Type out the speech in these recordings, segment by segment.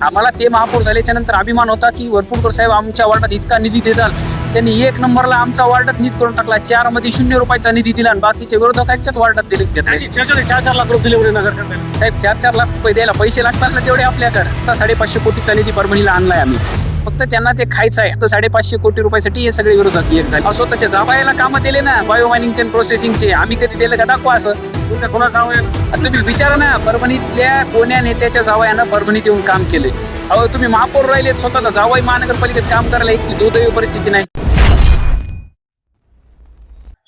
आम्हाला ते महापौर झाल्याच्या नंतर अभिमान होता की वरपुडकर साहेब आमच्या वार्डात इतका निधी देतात. त्यांनी 1 नंबरला आमच्या वार्डात नीट करून टाकला. 4 मध्ये 0 रुपयाचा निधी दिला आणि बाकीच्या विरोधकांच्याच वार्डात दिले घेतले. 4-4 लाख रुपये दिले म्हणे नगरसेवकांना. साहेब 4-4 लाख रुपये द्यायला पैसे लागतात ना तेवढे आपल्याकडे. आता 550 कोटीचा निधी परभणीला आणलाय आम्ही. फक्त त्यांना ते खायचं आहे. तर 550 कोटी रुपयासाठी हे सगळे विरोधक एक झाले. स्वतःच्या जावायला कामं दिले ना, बायो मायनिंगचे प्रोसेसिंगचे. आम्ही कधी दिलं का दाखवा असं. तुम्ही विचारा ना, परभणीतल्या कोण्या नेत्याच्या जावयानं परभणीत येऊन काम केले. अहो तुम्ही महापौर राहिले, स्वतःचा जावाई महानगरपालिकेत काम करायला इतकी दुर्दैवी परिस्थिती नाही.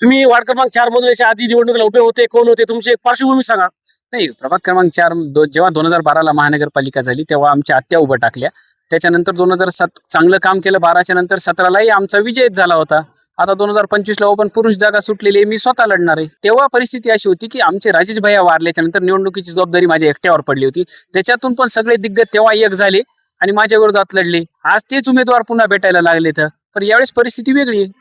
तुम्ही वार्ड क्रमांक 4 मधून याच्या आधी निवडणुकीला उभे होते, कोण होते, तुमची एक पार्श्वभूमी सांगा. नाही, प्रभाग क्रमांक 4 जेव्हा 2012ला महानगरपालिका झाली तेव्हा आमच्या आत्या उभं टाकल्या. त्याच्यानंतर 2007 चांगलं काम केलं. 12च्या नंतर 17लाही आमचा विजयच झाला होता. आता 2025ला ओपन पुरुष जागा सुटलेली, मी स्वतः लढणार आहे. तेव्हा परिस्थिती अशी होती की आमचे राजेश भैया वारल्याच्या नंतर निवडणुकीची जबाबदारी माझ्या एकट्यावर पडली होती. त्याच्यातून पण सगळे दिग्गज तेव्हा एक झाले आणि माझ्या विरोधात लढले. आज तेच उमेदवार पुन्हा भेटायला लागले. तर यावेळेस परिस्थिती वेगळी आहे.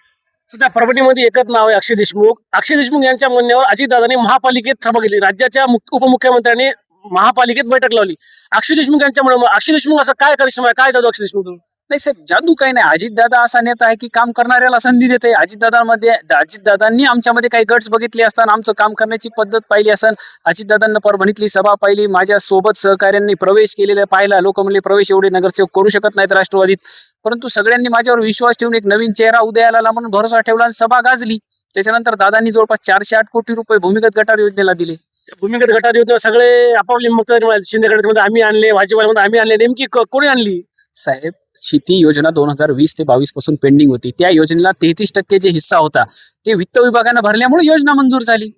सध्या परभणीमध्ये एकच नाव आहे, अक्षय देशमुख. अक्षय देशमुख यांच्या म्हणण्यावर अजितदादांनी महापालिकेत सभा घेतली. राज्याच्या उपमुख्यमंत्र्यांनी महापालिकेत बैठक लावली. अक्षय देशमुख यांच्या म्हणून अक्षय देशमुख असं काय करिश्मा आहे, काय जादू अक्षय देशमुख? नाही साहेब, जादू काही नाही. अजितदादा असा नेता आहे की काम करणाऱ्याला संधी देते. अजितदादांनी आमच्यामध्ये काही गट्स बघितले असताना आमचं काम करण्याची पद्धत पाहिली असन. अजितदादांना परभणीतली सभा पाहिली, माझ्या सोबत सहकार्यांनी प्रवेश केलेला पाहिला. लोक म्हणले प्रवेश एवढे नगरसेवक करू शकत नाहीत राष्ट्रवादीत, परंतु सगळ्यांनी माझ्यावर विश्वास ठेवून एक नवीन चेहरा उदयाला आला म्हणून भरोसा ठेवला आणि सभा गाजली. त्याच्यानंतर दादांनी जवळपास 408 कोटी रुपये भूमिगत गटार योजनेला दिले. भूमिगत गटार योजना सगळे आपापले मतदार शिंदेकडे आम्ही आणले, भाजपमध्ये आम्ही आणले, नेमकी कोणी आणली? साहेब, शेती योजना 2020 ते 22 पासून पेंडिंग होती. त्या योजनेला 33% जे हिस्सा होता ते वित्त विभागानं भरल्यामुळे योजना मंजूर झाली.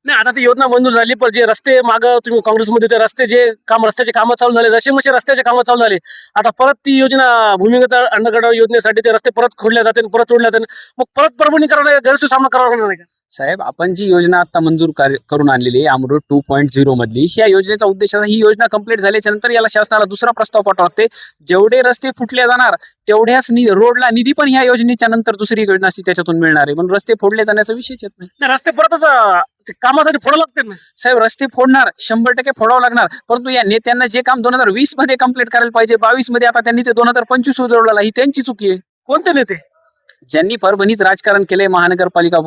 नाही, आता ती योजना मंजूर झाली, पण जे रस्ते मागं तुम्ही काँग्रेसमध्ये ते रस्त्याचे कामं चालू झाले, जसे मसे रस्त्याचे कामं चालू झाले, आता परत ती योजना भूमिगत अंडरग्राउंड योजनेसाठी ते रस्ते परत खोडल्या जाते, परत तोडल्या जाते, मग परत परभणी करायला गैरसोय सामना करावा लागणार नाही का? साहेब, आपण जी योजना आता मंजूर करून आणलेली आहे अमृत 2.0 मधली, ह्या योजनेचा उद्देश ही योजना कंप्लीट झाल्याच्या नंतर याला शासनाला दुसरा प्रस्ताव पाठवावा लागते. जेवढे रस्ते फुटले जाणार तेवढ्याच रोडला निधी पण ह्या योजनेच्या नंतर दुसरी योजना त्याच्यातून मिळणार आहे. म्हणून रस्ते फोडले जाण्याचा विषयच येत नाही. रस्ते परतच कामासाठी फोडावं लागते ना साहेब. रस्ते फोडणार 100% फोडावं लागणार, परंतु या नेत्यांना जे काम 2020 मध्ये कंप्लीट करायला पाहिजे 22 मध्ये आता त्यांनी ते 2025 उजवलं, ही त्यांची चुकी आहे. कोणते नेते? ज्यांनी परभणीत राजकारण केले, महानगरपालिका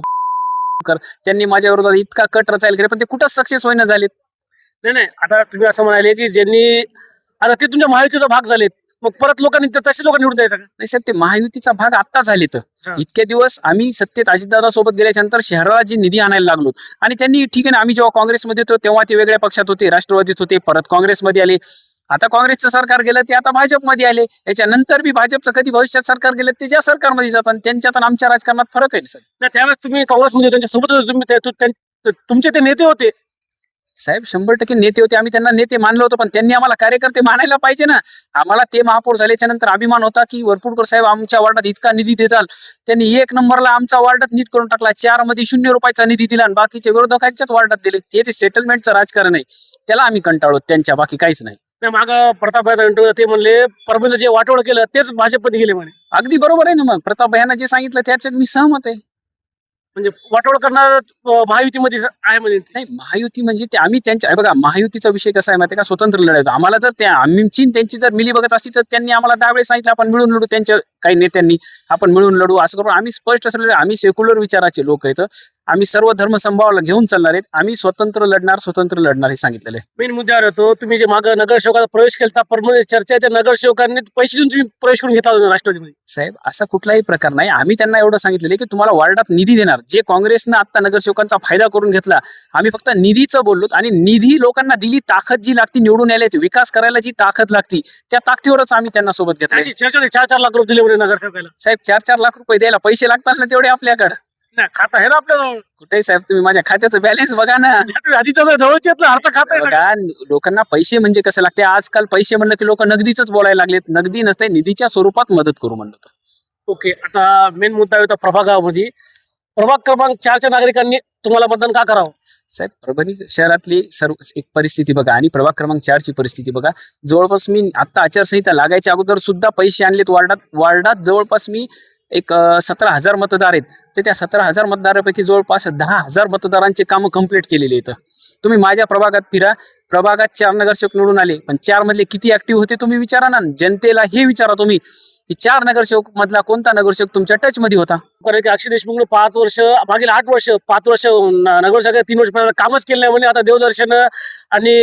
त्यांनी माझ्या विरोधात इतका कट रचायला केले, पण ते कुठंच सक्सेस होईना झालेत. नाही, आता तुम्ही असं म्हणाले की ज्यांनी आता ते तुमच्या महायुतीचा भाग झालेत, मग परत लोकांनी तसे लोक निवडून द्यायचं का? नाही साहेब, ते महायुतीचा भाग आता झाले. तर इतके दिवस आम्ही सत्तेत अजितदादा सोबत गेल्याच्या नंतर शहराला जी निधी आणायला लागलो आणि त्यांनी ठीक आहे ना, आम्ही जेव्हा काँग्रेसमध्ये होतो तेव्हा ते वेगळ्या पक्षात होते, राष्ट्रवादीत होते, परत काँग्रेसमध्ये आले. आता काँग्रेसचं सरकार गेलं ते आता भाजपमध्ये आले. याच्यानंतर बी भाजपचं कधी भविष्यात सरकार गेलं ते ज्या सरकारमध्ये जातात, त्यांच्यात आणि आमच्या राजकारणात फरक आहे. नाही, त्यावेळेस तुम्ही काँग्रेसमध्ये त्यांच्यासोबत तुमचे ते नेते होते. साहेब, 100% नेते होते, आम्ही त्यांना नेते मानलं होतं, पण त्यांनी आम्हाला कार्यकर्ते मानायला पाहिजे ना. आम्हाला ते महापौर झाल्याच्या नंतर अभिमान होता की वरपुडकर साहेब आमच्या वार्डात इतका निधी देतात. त्यांनी 1 नंबरला आमच्या वार्डात नीट करून टाकला. 4 मध्ये 0 रुपयाचा निधी दिला आणि बाकीच्या विरोधकांच्याच वार्डात दिले. ते सेटलमेंटचं राजकारण आहे, त्याला आम्ही कंटाळलो, त्यांच्या बाकी काहीच नाही. माग प्रतापभाईचा इंटरव्ह्यू ते म्हणले परभणीचं जे वाटोळ केलं तेच भाजपमध्ये गेले म्हणे. अगदी बरोबर आहे ना. मग प्रताप भाईंना जे सांगितलं त्याच्यात मी सहमत आहे. म्हणजे वाटोळ करणार महायुतीमध्ये आहे म्हणजे? नाही, महायुती म्हणजे ते आम्ही त्यांच्या बघा, महायुतीचा विषय कसा आहे माहिती का, स्वतंत्र लढायचा. आम्हाला जर त्या आमची त्यांची जर मिली बघत असती तर त्यांनी आम्हाला 10 वेळेस सांगितलं आपण मिळून लढू, त्यांच्या काही नेत्यांनी आपण मिळून लढू असं करून. आम्ही स्पष्ट असलेले, आम्ही सेक्युलर विचाराचे लोक आहेत, आम्ही सर्व धर्म समभावाला घेऊन चालणार आहेत, आम्ही स्वतंत्र लढणार हे सांगितलेलं आहे. मेन मुद्द्यावर होतो, तुम्ही जे मागे नगरसेवकाचा प्रवेश केला परभणी चर्चा, त्या नगरसेवकांनी पैसे देऊन तुम्ही प्रवेश करून घेतला होता राष्ट्रवादीमध्ये. साहेब, असा कुठलाही प्रकार नाही. आम्ही त्यांना एवढं सांगितलेलं की तुम्हाला वार्डात निधी देणार. जे काँग्रेसनं आता नगरसेवकांचा फायदा करून घेतला, आम्ही फक्त निधीचं बोललो आणि निधी लोकांना दिली. ताकद जी लागती निवडून यायला, विकास करायला जी ताकद लागती त्या ताकदीवरच आम्ही त्यांना सोबत घेतलं. 4-4 लाख रुपये दिले म्हणजे नगरसेवकाला. साहेब, 4-4 लाख रुपये द्यायला पैसे लागतात ना तेवढे आपल्याकडे. खाता आहे ना आपल्याला. कुठे साहेब, तुम्ही माझ्या खात्याचं बॅलन्स बघा ना. जवळचे अर्थ खाता बघा, लोकांना पैसे म्हणजे कसं लागते. आजकाल पैसे म्हणलं की लोक नगदीच बोलायला लागलेत. नगदी नसते, निधीच्या स्वरूपात मदत करू म्हणलं. ओके, आता मेन मुद्दा होता प्रभागामध्ये. प्रभाग क्रमांक 4च्या नागरिकांनी तुम्हाला मतदान का करावं? साहेब, परभणी शहरातली सर्व एक परिस्थिती बघा आणि प्रभाग क्रमांक 4ची परिस्थिती बघा. जवळपास मी आता आचारसंहिता लागायच्या अगोदर सुद्धा पैसे आणलेत वार्डात जवळपास मी एक 17,000 मतदार आहेत. तर त्या 17,000 मतदारापैकी जवळपास 10,000 मतदारांचे कामं कंप्लीट केलेले आहेत. तुम्ही माझ्या प्रभागात फिरा, प्रभागात 4 नगरसेवक निवडून आले, पण 4 मधले किती ऍक्टिव्ह होते तुम्ही विचारा ना. जनतेला हे विचारा तुम्ही की 4 नगरसेवक मधला कोणता नगरसेवक तुमच्या टच मध्ये होता. कारण की अक्षय देशमुखने 5 वर्ष, मागील 8 वर्ष, 5 वर्ष नगरसेवक 3 वर्ष पर्यंत कामच केलं नाही म्हणे. आता देवदर्शन आणि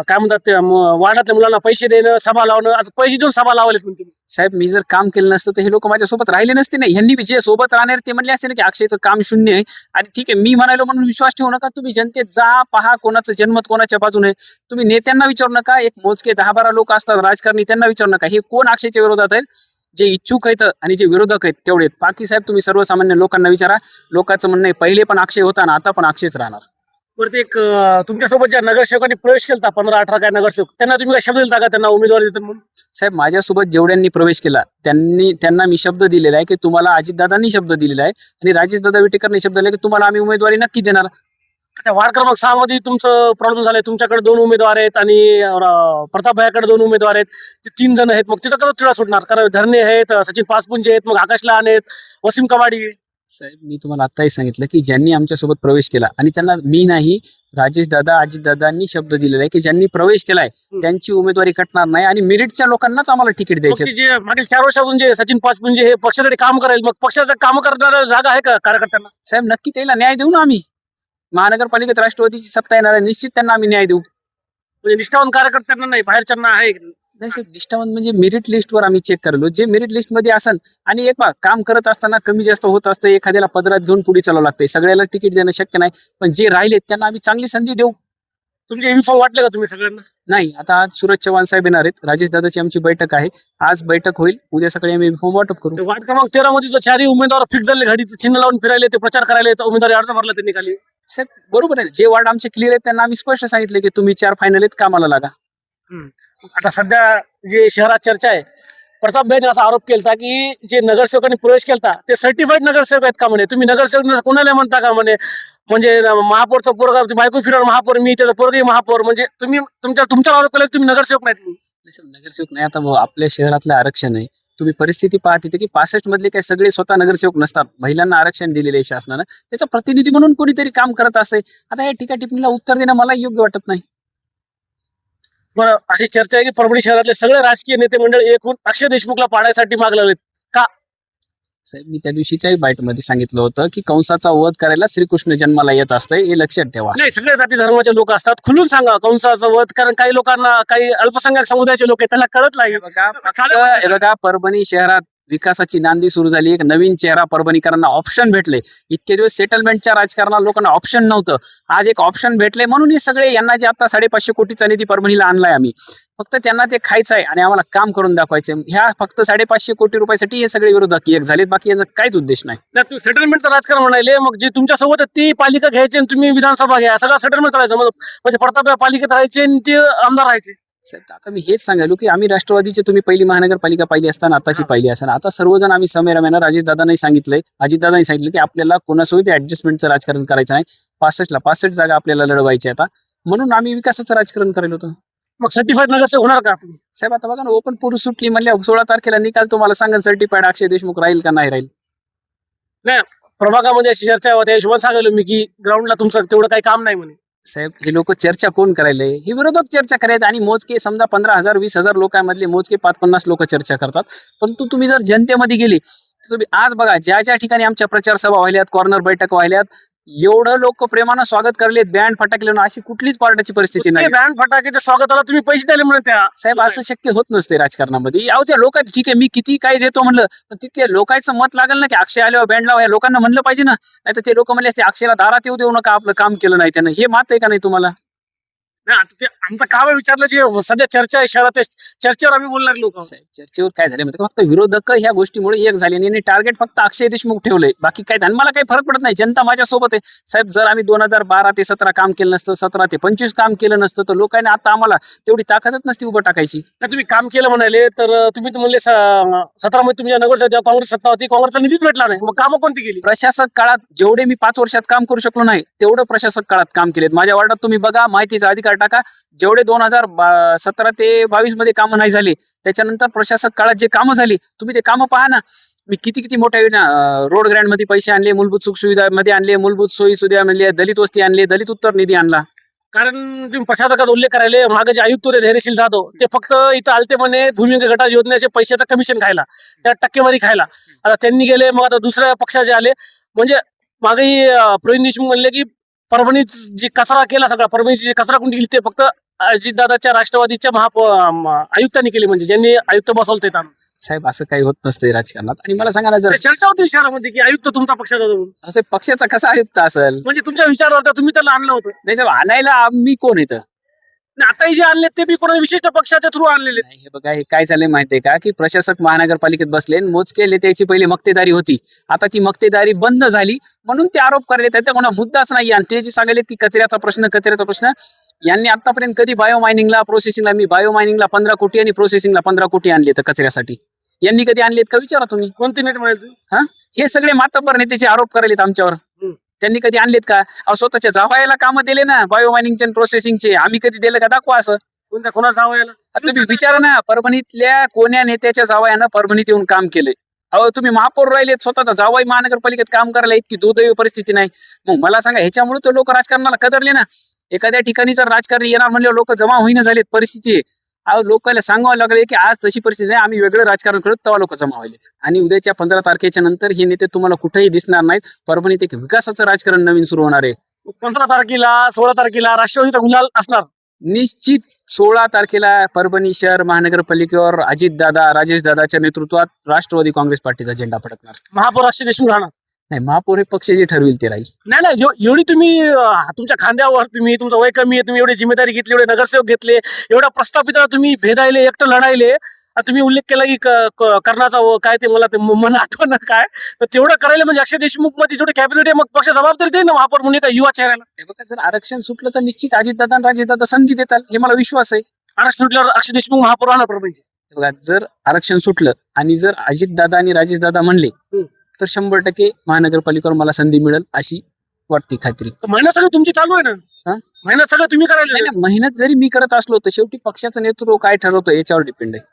काय म्हणतात ते वार्डातल्या मुलांना पैसे देणं, सभा लावणं, आज पैसे देऊन सभा लावलेत म्हणते. साहेब, मी जर काम केलं नसतं तर हे लोक माझ्यासोबत राहिले नसते नाही. ह्यांनी जे सोबत राहणार ते म्हणले असते ना की अक्षयचं काम शून्य आहे. आणि ठीक आहे, मी म्हणालो म्हणून विश्वास ठेवू नका. तुम्ही जनतेत जा, पहा कोणाचं जनमत कोणाच्या बाजूने. तुम्ही नेत्यांना विचारू नका. एक मोजके 10-12 लोक असतात राजकारणी, त्यांना विचारू नका हे कोण अक्षयच्या विरोधात आहेत. जे इच्छुक आहेत आणि जे विरोधक आहेत तेवढे. बाकी साहेब तुम्ही सर्वसामान्य लोकांना विचारा. लोकांचं म्हणणं आहे पहिले पण अक्षय होता ना, आता पण अक्षयच राहणार. प्रत्येक तुमच्यासोबत ज्या नगरसेवकांनी प्रवेश केला 15-18 काय नगरसेवक, त्यांना तुम्ही काय शब्द दिला का त्यांना उमेदवारी देतात म्हणून? साहेब, माझ्यासोबत जेवढ्यांनी प्रवेश केला त्यांना मी शब्द दिलेला आहे की तुम्हाला अजितदादांनी शब्द दिलेला आहे आणि राजेशदादा विटेकरने शब्द दिला की तुम्हाला आम्ही उमेदवारी नक्की देणार. त्या वार्ड क्रमांक 6 मध्ये तुमचं प्रॉब्लेम झालाय. तुमच्याकडे 2 उमेदवार आहेत आणि प्रताप भाईकडे 2 उमेदवार आहेत. ते 3 जण आहेत. मग तिथं कसं तिळा सुटणार? कारण धरणे आहेत, सचिन पाचपुंजे आहेत, मग आकाश लहान आहेत, वसीम कवाडी. साहेब, मी तुम्हाला आताही सांगितलं की ज्यांनी आमच्यासोबत प्रवेश केला आणि त्यांना मी नाही, राजेशदादा अजितदादांनी शब्द दिलेला आहे की ज्यांनी प्रवेश केलाय त्यांची उमेदवारी कटणार नाही आणि मेरिटच्या लोकांनाच आम्हाला तिकीट द्यायचे. जे मागील 4 वर्षापासून जे सचिन पाचपुंजे हे पक्षासाठी काम करायला, मग पक्षाचं काम करणारा जागा आहे का कार्यकर्त्यांना? साहेब, नक्की त्याला न्याय देऊ ना आम्ही. महानगरपालिकेत राष्ट्रवादीची सत्ता येणार आहे, निश्चित त्यांना आम्ही न्याय देऊ. म्हणजे निष्ठावान कार्यकर्त्यांना नाही, बाहेरच्यांना आहे? नाही साहेब, निष्ठावंत म्हणजे मेरिट लिस्टवर आम्ही चेक करलो. जे मेरिट लिस्ट मध्ये असेल आणि एक काम करत असताना कमी जास्त होत असतं, एखाद्याला पदरात घेऊन पुढे चालावं लागतंय, सगळ्याला तिकीट देणं शक्य नाही. पण जे राहिलेत त्यांना आम्ही चांगली संधी देऊ. तुमचे युनिफॉर्म वाटले का तुम्ही सगळ्यांना? नाही, आता आज सूरज चव्हाण साहेब येणार आहेत. राजेश दादाची आमची बैठक आहे, आज बैठक होईल. उद्या सकाळी आम्ही फॉर्म वाटप करू. वार्ड क्रमांक 13 मध्ये 4 उमेदवार फिक्स झाले, घडीचं चिन्ह लावून फिरायले, ते प्रचार करायला, उमेदवारी अर्ज भरला त्यांनी खाली. साहेब, बरोबर आहे. जे वार्ड आमचे क्लिअर आहेत त्यांना आम्ही स्पष्ट सांगितले की तुम्ही 4 फायनल आहेत, कामाला लागा. आता सध्या जे शहरात चर्चा आहे, प्रताप भाईने असा आरोप केला की जे नगरसेवकांनी प्रवेश केला ते सर्टिफाईड नगरसेवक आहेत का म्हणे. तुम्ही नगरसेवक कोणाला म्हणता का म्हणे? म्हणजे महापौरचा पोरगा बायको फिरणार महापौर, मी त्याचा पोरगी महापौर, म्हणजे तुम्ही तुमच्या आरोप केला तुम्ही नगरसेवक नाहीत. नगरसेवक नाही. आता आपल्या शहरातलं आरक्षण आहे. तुम्ही परिस्थिती पाहते की 65 मधले काही सगळे स्वतः नगरसेवक नसतात. महिलांना आरक्षण दिलेले आहे शासनानं. त्याचा प्रतिनिधी म्हणून कोणीतरी काम करत असते. आता या टीका टिप्पणीला उत्तर देणं मला योग्य वाटत नाही. बरं, अशी चर्चा आहे की परभणी शहरातले सगळे राजकीय नेते मंडळ एकूण अक्षय देशमुखला पाडायसाठी माग लागलेत का? साहेब, मी त्या दिवशीच्याही बाईटमध्ये सांगितलं होतं की कंसाचा वध करायला श्रीकृष्ण जन्माला येत असतंय, हे लक्षात ठेवा. नाही, सगळ्या जाती धर्माचे लोक असतात, खुलून सांगा कंसाचा वध. कारण काही लोकांना, काही अल्पसंख्याक समुदायाचे लोक आहेत, त्यांना कळत नाही. बघा, परभणी शहरात विकासाची नांदी सुरू झाली. एक नवीन चेहरा परभणीकरांना ऑप्शन भेटले. इतके दिवस सेटलमेंटच्या राजकारणात लोकांना ऑप्शन नव्हतं, आज एक ऑप्शन भेटले म्हणून हे सगळे यांना जे आता 550 कोटीचा निधी परभणीला आणलाय आम्ही, फक्त त्यांना ते खायचं आहे आणि आम्हाला काम करून दाखवायचे. ह्या फक्त 550 कोटी रुपयासाठी हे सगळे विरोधक एक झालेत, बाकी याचा काहीच उद्देश नाही. तुम्ही सेटलमेंटचं राजकारण म्हणाले, मग जे तुमच्या सोबत ती पालिका घ्यायची आणि तुम्ही विधानसभा घ्या, सगळं सेटलमेंट चालायचं. म्हणजे प्रताप पालिकेत राहायचे आणि ते आमदार राहायचे. आता मी हेच सांगायलो की आम्ही राष्ट्रवादीचे, तुम्ही पहिली महानगरपालिका पाहिली असताना आताची पाहिली असताना, आता सर्वजण आम्ही समेरामेनं राजेशदादांनी सांगितलंय, अजितदादांनी सांगितलं की आपल्याला कोणासोबत ऍडजस्टमेंटचं राजकारण करायचं नाही. 65 जागा आपल्याला लढवायच्या आता, म्हणून आम्ही विकासाचं राजकारण करायला होतं. मग सर्टिफाईड नगरसेवक होणार का? साहेब, आता बघा ना, ओपन पुरुष सुटली म्हणल्या 16 तारखेला निकाल तुम्हाला सांगा सर्टिफाईड अक्षय देशमुख राहील का नाही राहील. नाही, प्रभागामध्ये अशी चर्चा होते, हिशोबात सांगायलो मी की ग्राउंडला तुमचं तेवढं काही काम नाही म्हणे. साहेब, हे लोक चर्चा कोण करायला? हे विरोधक चर्चा करायचे आणि मोजके समजा 15,000 20,000 लोकांमधले मोजके 5-50 लोक चर्चा करतात. परंतु तुम्ही जर जनतेमध्ये गेली तर तुम्ही आज बघा, ज्या ज्या ठिकाणी आमच्या प्रचार सभा व्हायल्यात, कॉर्नर बैठक व्हायल्यात, एवढं लोक प्रेमानं स्वागत करलेत, बँड फटाकले ना, अशी कुठलीच पार्टीची परिस्थिती नाही. बँड फटाके स्वागताला तुम्ही पैसे दिले म्हणून त्या? साहेब, असं शक्य होत नसते राजकारणामध्ये. याव त्या लोक ठीक आहे, मी किती काय देतो म्हणलं, पण तिथे लोकांचं मत लागेल ना की अक्षय आल्यावर बँड लावा, या लोकांना म्हणलं पाहिजे ना. नाही तर ते लोक म्हणले असते अक्षयला दारात येऊ देऊ नका, आपलं काम केलं नाही त्यानं. हे मात आहे का नाही तुम्हाला? ते आमचं काम विचारलं, जे सध्या चर्चा आहे शहरात, चर्चेवर आम्ही बोलणार लोक. साहेब, चर्चेवर काय झाले म्हणजे फक्त विरोधक ह्या गोष्टीमुळे एक झाले आणि टार्गेट फक्त अक्षय देशमुख ठेवलंय, बाकी काय. आणि मला काही फरक पडत नाही, जनता माझ्यासोबत आहे. साहेब, जर आम्ही 2012 ते 17 काम केलं नसतं, 17 ते 25 काम केलं नसतं, तर लोकांनी आता आम्हाला तेवढी ताकदच नसती उभं टाकायची. तुम्ही काम केलं म्हणाले, तर तुम्ही म्हणले 17 मध्ये तुमच्या नगरसेवक जेव्हा काँग्रेस सत्ता होती, काँग्रेसचा निधीच भेटला नाही, मग कामं कोणती केली? प्रशासक काळात जेवढे मी 5 वर्षात काम करू शकलो नाही तेवढं प्रशासक काळात काम केलेत. माझ्या वार्डात तुम्ही बघा, माहितीचा अधिकार टाका, जेवढे 2017 ते 22 मध्ये कामं नाही झाली, त्याच्यानंतर प्रशासक काळात जे कामं झाली तुम्ही ते कामं पहा ना. मी किती किती मोठ्या योजना रोड ग्रँड मध्ये पैसे आणले, मूलभूत सुख सुविधा मध्ये आणले, मूलभूत सोयी सुविधा आणले, दलित वस्ती आणले, दलित उत्तर निधी आणला. कारण तुम्ही प्रशासकात उल्लेख करायले मागे जे आयुक्त होते धैर्यशील जाधव ते फक्त इथं आलते म्हणे भूमिगत गटात योजनेचे पैशाचं कमिशन खायला, त्या टक्केवारी खायला. आता त्यांनी गेले, मग आता दुसऱ्या पक्षाचे आले. म्हणजे मागेही प्रवीण देशमुख म्हणले की परभणीत जी कचरा केला, सगळा परभणीची जी कचरा कुंडी केली ते फक्त अजितदादाच्या राष्ट्रवादीच्या आयुक्तांनी केली, म्हणजे ज्यांनी आयुक्त बसवलं ते काम. साहेब असं काही होत नसते राजकारणात. आणि मला सांगा ना, जर चर्चा होती शहरामध्ये की आयुक्त तुमचा पक्षाचा होता म्हणून. असं पक्षाचा कसा आयुक्त असेल? म्हणजे तुमच्या विचारावर तुम्ही त्याला आणलं होतं. नाही साहेब, आणायला मी कोण येतं? आताही जे आणले ते बी कोणा विशिष्ट पक्षाच्या थ्रू आणलेले. नाही, हे बघा, हे काय चाललंय माहितीये का, की प्रशासक महानगरपालिकेत बसले, मोजकेले त्याची पहिली मक्तेदारी होती, आता ती मक्तेदारी बंद झाली, म्हणून ते आरोप करायले. त्याचा कोणा मुद्दाच नाही. आणि ते जे सांगले की कचऱ्याचा प्रश्न, यांनी आतापर्यंत कधी बायो मायनिंगला, प्रोसेसिंगला, मी बायो मायनिंगला 15 कोटी आणि प्रोसेसिंगला 15 कोटी आणले तर कचऱ्यासाठी यांनी कधी आणलेत का विचारा तुम्ही. कोणते नेते म्हणाले? हे सगळे मातब्बर नेत्याचे आरोप करायलेत आमच्यावर. त्यांनी कधी आणलेत का? स्वतःच्या जावयाला कामं दिले ना बायो मायनिंगचे आणि प्रोसेसिंगचे. आम्ही कधी दिलं का? दाखवा असं. कोणत्या कोणाचा जावयाला? तुम्ही विचारा ना, परभणीतल्या कोण्या नेत्याच्या जावयानं परभणीत येऊन काम केलंय? अहो, तुम्ही महापौर राहिलेत, स्वतःचा जावाई महानगरपालिकेत काम करायला इतकी दुर्दैवी परिस्थिती नाही. मग मला सांगा, ह्याच्यामुळे तो लोक राजकारणाला कदरले ना. एखाद्या ठिकाणी जर राजकारणी येणार म्हणले लोक जमा होईना झालेत, परिस्थिती आहे. अहो, लोकांना सांगावं लागले की आज तशी परिस्थिती नाही, आम्ही वेगळं राजकारण करत, तेव्हा लोक जमा व्हायलेत. आणि उद्याच्या 15 तारखेच्या नंतर हे नेते तुम्हाला कुठेही दिसणार नाहीत. परभणीत एक विकासाचं राजकारण नवीन सुरू होणार आहे. 15 तारखेला 16 तारखेला राष्ट्रवादीचा गुलाल असणार निश्चित. 16 तारखेला परभणी शहर महानगरपालिकेवर अजितदादा, राजेशदादाच्या नेतृत्वात राष्ट्रवादी काँग्रेस पार्टीचा झेंडा फडकणार. महापौर अक्षय देशमुख राहणार नाही, महापौर हे पक्ष जे ठरविल ते राहील. नाही, एवढी तुम्ही तुमच्या खांद्यावर, तुम्ही तुमचं वय कमी आहे, तुम्ही एवढी जिम्मेदारी घेतली, एवढे नगरसेवक घेतले, एवढ्या प्रस्थापिताला तुम्ही भेदायले, एकटं लढायले. तुम्ही उल्लेख केला की कर्णाचा काय ते मला मन आठवण काय, तर तेवढं करायला म्हणजे अक्षय देशमुख मध्ये जेवढे कॅपॅसिटी आहे, मग पक्ष जबाबदारी देईल ना महापौर म्हणून का युवा चेहऱ्याला. हे बघा, जर आरक्षण सुटलं तर निश्चित अजितदादा आणि राजेशदादा संधी देतात, हे मला विश्वास आहे. आरक्षण सुटल्यावर अक्षय देशमुख महापौर राहणार परभणीचे. हे बघा, जर आरक्षण सुटलं आणि जर अजितदादा आणि राजेशदादा म्हणले तर 100% महानगरपालिकेवर मला संधी मिळेल अशी वाटते खात्री. मेहनत सगळं तुमची चालू आहे ना. मेहनत सगळं तुम्ही करायला. नाही, मेहनत जरी मी करत असलो तर शेवटी पक्षाचं नेतृत्व काय ठरवतं याच्यावर डिपेंड आहे.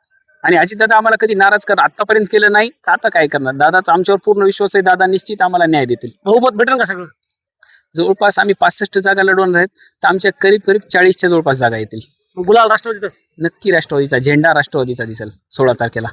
आणि अजितदादा आम्हाला कधी नाराज कर आतापर्यंत केलं नाही, तर आता काय करणार? दादाचा आमच्यावर पूर्ण विश्वास आहे. दादा निश्चित आम्हाला न्याय देतील. बहुमत भेटेल का? सगळं जवळपास आम्ही 65 जागा लढवणार आहेत, तर आमच्या करीब 40च्या जवळपास जागा येतील. गुलाल राष्ट्रवादीचा नक्की राष्ट्रवादीचा झेंडा राष्ट्रवादीचा दिसेल 16 तारखेला.